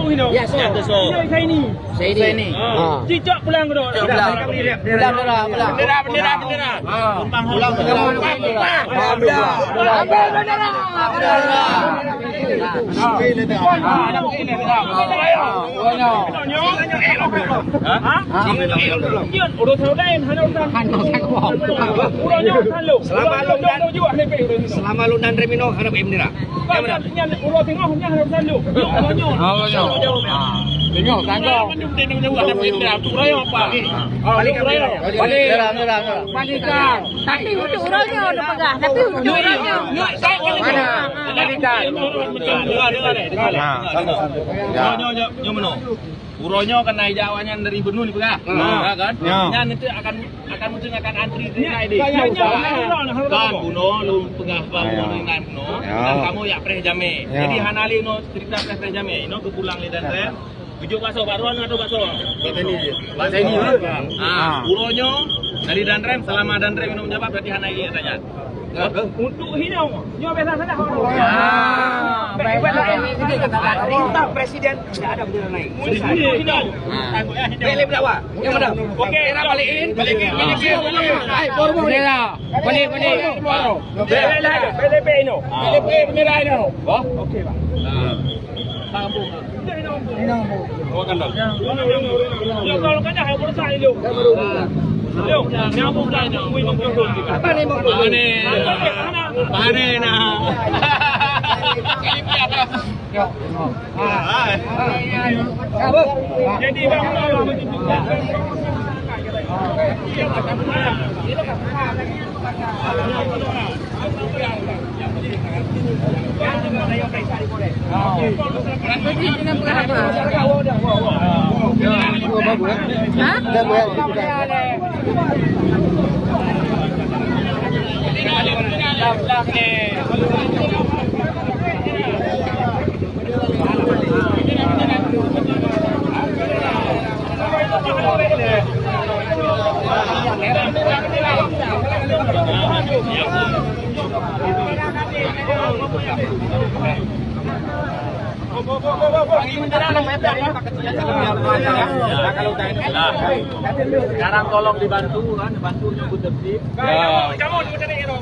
tu hino. Ya, senjata so. Saya ini. Saya ini. Cicak pulang ke dah. Pulang. Bendera. Tumpang pulang bendera. Selama lu dan Remino harap bendera. Tengok kagak. Balikan. Tapi untuk urangnya udah pegang. Tapi untuk urangnya. Mana? Uronya akan naik jawabannya dari Benul nih kan? Kan? Nanti akan antri di naik di. Kan Buno lu pegah Buno naik Buno. Dan kamu ya pres jame. Jadi hanali no cerita pres jame. No kepulang lidan rem. Tujuh bakso baruan atau bakso? Bahasa ini. Uronya dari Danrem selama Danrem minum jawab berarti hanali tanya. Untuk hino, nyo biasa sana. Perintah presiden tidak ada bendera naik. Balik berapa? Yang mana? Oke, era balikin. Balikin. PDP ini. PDP bendera ini. Oke, Pak. Kampung. Oh, kan dah. Yo kalau kan dah harus saya lu. Yo, nyambung dah ni. Mui mengkondom di. Apa ni mengkondom? Mana nak? Jadi bang kalau begitu. Sekarang tolong dibantu kan, bantu nyebut tertib. Kamu cari hero.